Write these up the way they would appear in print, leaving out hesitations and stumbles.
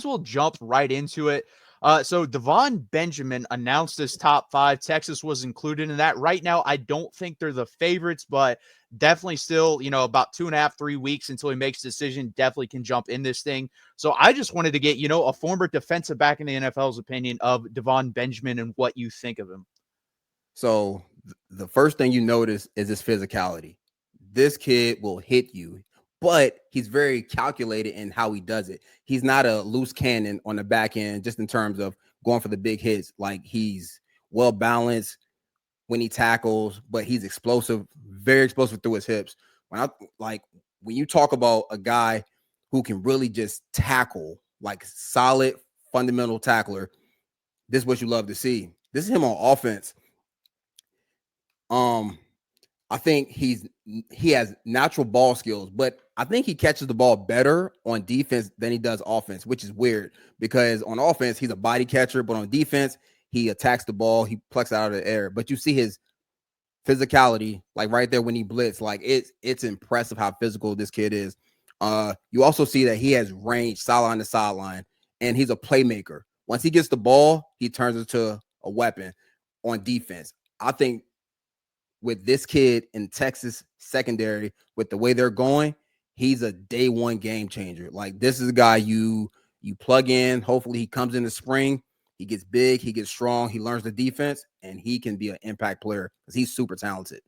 well jump right into it. So Devon Benjamin announced his top 5. Texas was included in that. Right now, I don't think they're the favorites, but definitely still, about 2.5, 3 weeks until he makes a decision. Definitely can jump in this thing. So I just wanted to get, a former defensive back in the NFL's opinion of Devon Benjamin and what you think of him. So the first thing you notice is his physicality. This kid will hit you, but he's very calculated in how he does it. He's not a loose cannon on the back end, just in terms of going for the big hits. Like, he's well balanced when he tackles, but he's explosive, very explosive through his hips. When you talk about a guy who can really just tackle, like solid fundamental tackler, this is what you love to see. This is him on offense. I think he has natural ball skills, but I think he catches the ball better on defense than he does offense, which is weird because on offense he's a body catcher, but on defense he attacks the ball, he plucks it out of the air. But you see his physicality, like right there when he blitz, like it's impressive how physical this kid is. You also see that he has range, sideline to sideline, and he's a playmaker. Once he gets the ball, he turns into a weapon on defense. I think with this kid in Texas secondary, with the way they're going, he's a day one game changer. Like, this is a guy you plug in. Hopefully he comes in the spring. He gets big, he gets strong, he learns the defense, and he can be an impact player because he's super talented.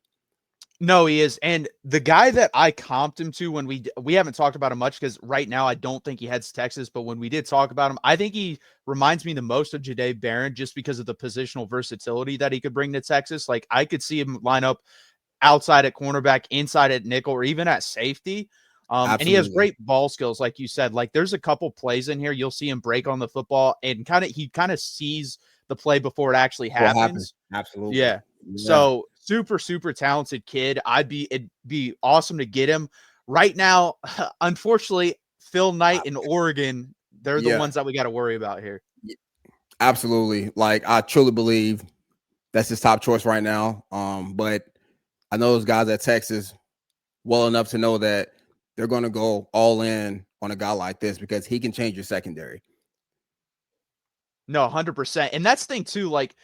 No, he is. And the guy that I comped him to when we haven't talked about him much because right now I don't think he heads to Texas, but when we did talk about him, I think he reminds me the most of Jahdae Barron just because of the positional versatility that he could bring to Texas. Like, I could see him line up outside at cornerback, inside at nickel, or even at safety. And he has Absolutely. great ball skills, like you said. Like, there's a couple plays in here you'll see him break on the football and he kind of sees the play before it actually What happened? happens. Absolutely. Yeah. Yeah. So super, super talented kid. It'd be awesome to get him right now. Unfortunately, Phil Knight in Oregon, they're the Yeah. ones that we got to worry about here. Absolutely. Like, I truly believe that's his top choice right now. But I know those guys at Texas well enough to know that they're going to go all in on a guy like this because he can change your secondary. No, 100%. And that's the thing too. Like,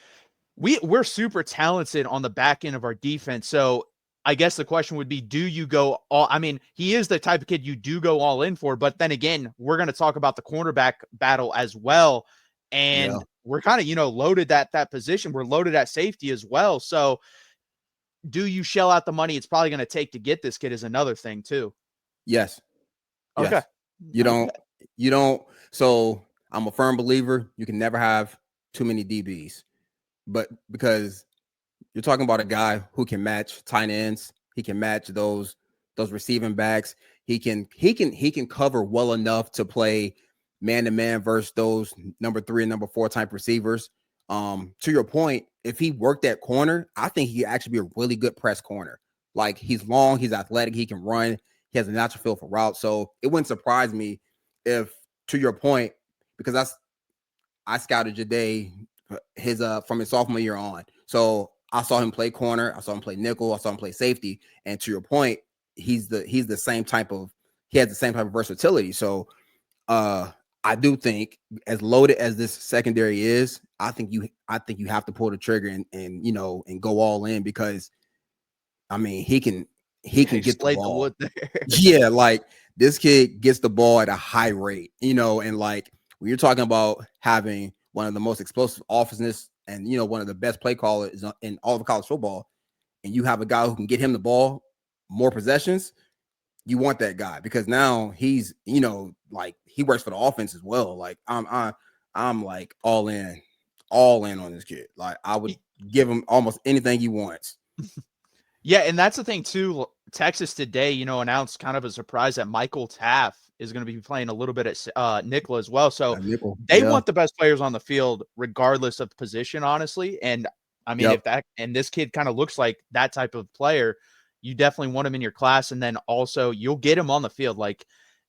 we're super talented on the back end of our defense. So I guess the question would be, do you go all, I mean, he is the type of kid you do go all in for, but then again, we're going to talk about the cornerback battle as well. Yeah. And we're kind of, loaded at that position. We're loaded at safety as well. So do you shell out the money it's probably going to take to get this kid is another thing too. Yes. Okay. Yes. You Okay. don't, you don't. So I'm a firm believer you can never have too many DBs, but because you're talking about a guy who can match tight ends, he can match those receiving backs. He can cover well enough to play man to man versus those number 3 and number 4 type receivers. To your point, if he worked that corner, I think he could actually be a really good press corner. Like, he's long, he's athletic, he can run, he has a natural feel for routes. So it wouldn't surprise me if, to your point, because I scouted Jahdae his from his sophomore year on. So I saw him play corner, I saw him play nickel, I saw him play safety. And to your point, he's the same type of he has the same type of versatility. So I do think, as loaded as this secondary is, I think you have to pull the trigger and go all in because I mean he can get the Slayed the ball. wood there. Yeah, like, this kid gets the ball at a high rate, and like, when you're talking about having one of the most explosive offenses and one of the best play callers in all of college football, and you have a guy who can get him the ball more possessions, you want that guy because now he's like, he works for the offense as well. Like, I'm like all in on this kid. Like, I would give him almost anything he wants. Yeah, and that's the thing too. Texas today, announced kind of a surprise that Michael Taff is going to be playing a little bit at nickel as well. So A nickel, they yeah. want the best players on the field, regardless of position, honestly. And I mean, Yep. and this kid kind of looks like that type of player, you definitely want him in your class. And then also you'll get him on the field. Like,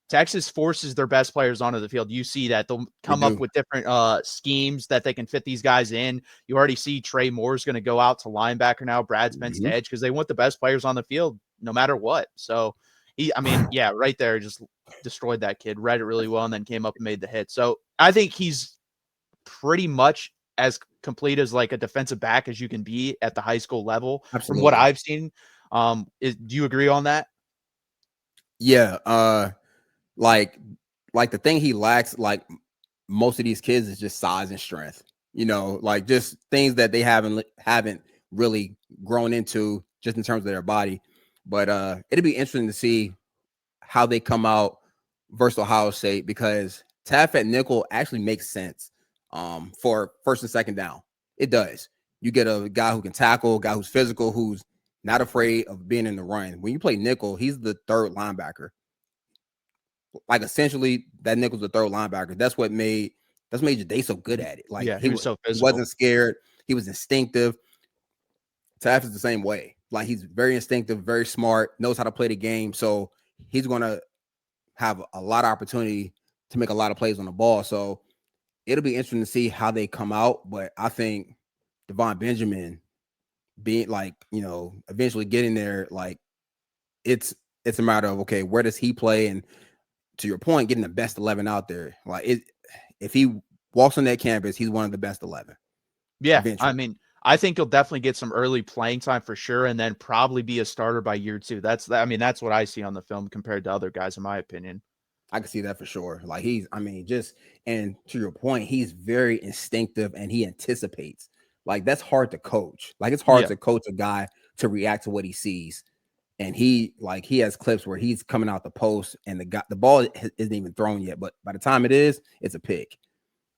Texas forces their best players onto the field. You see that they'll They come up do. with different schemes that they can fit these guys in. You already see Trey Moore's going to go out to linebacker now. Brad Spence to Mhm. edge because they want the best players on the field no matter what. So I mean, yeah, right there, just destroyed that kid, read it really well, and then came up and made the hit. So I think he's pretty much as complete as like a defensive back as you can be at the high school level from what Absolutely. I've seen. Do you agree on that? Yeah. Like like the thing he lacks, like most of these kids, is just size and strength. Like just things that they haven't really grown into just in terms of their body. But it'd be interesting to see how they come out versus Ohio State, because Taff at nickel actually makes sense for first and second down. It does. You get a guy who can tackle, a guy who's physical, who's not afraid of being in the run. When you play nickel, he's the third linebacker. Like essentially, that nickel's the third linebacker. That's made Jade so good at it. Like Yeah, he was so he physical. wasn't scared. He was instinctive. Taff is the same way. Like he's very instinctive, very smart, knows how to play the game. So he's gonna have a lot of opportunity to make a lot of plays on the ball. So it'll be interesting to see how they come out. But I think Devon Benjamin being like, eventually getting there, like it's a matter of, okay, where does he play? And to your point, getting the best 11 out there. Like if he walks on that campus, he's one of the best 11 Yeah, I eventually. mean, I think he'll definitely get some early playing time for sure, and then probably be a starter by year 2. I mean, that's what I see on the film compared to other guys, in my opinion. I can see that for sure. Like and to your point, he's very instinctive and he anticipates. Like that's hard to coach. Like it's hard Yeah, to coach a guy to react to what he sees. And he has clips where he's coming out the post and the ball isn't even thrown yet, but by the time it is, it's a pick.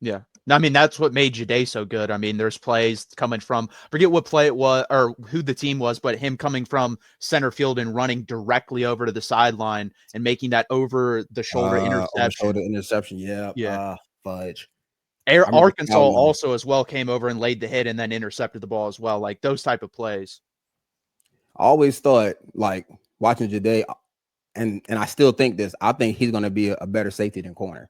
yeah. I mean, that's what made Jade so good. I mean, there's plays coming from, forget what play it was or who the team was, but him coming from center field and running directly over to the sideline and making that over the shoulder Over shoulder interception. interception. Yeah. Yeah. Fudge. I remember Arkansas fouling him. also as well came over and laid the hit and then intercepted the ball as well. Like those type of plays. I always thought, like, watching Jade, and I still think this. I think he's going to be a better safety than corner.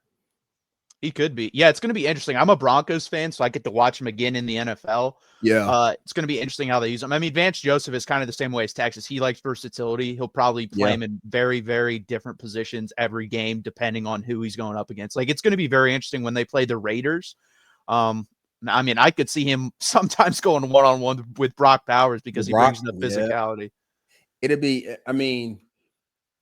He could be. Yeah, it's going to be interesting. I'm a Broncos fan, so I get to watch him again in the NFL. Yeah. It's going to be interesting how they use him. I mean, Vance Joseph is kind of the same way as Texas. He likes versatility. He'll probably play Yeah. him in very, very different positions every game, depending on who he's going up against. Like, it's going to be very interesting when they play the Raiders. I mean, I could see him sometimes going one-on-one with Brock Bowers because he Brock, brings the yeah. physicality. It'll be, I mean,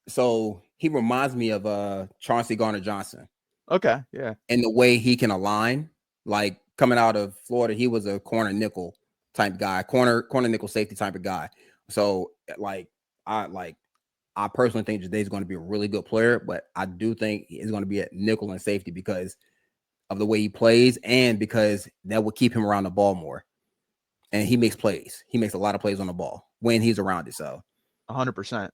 so he reminds me of Chauncey Gardner-Johnson. Okay, yeah. And the way he can align, like coming out of Florida, he was a corner nickel type guy, corner nickel safety type of guy. So I personally think Jade's going to be a really good player, but I do think he's going to be at nickel and safety because of the way he plays and because that will keep him around the ball more. And he makes plays. He makes a lot of plays on the ball when he's around it. So 100%.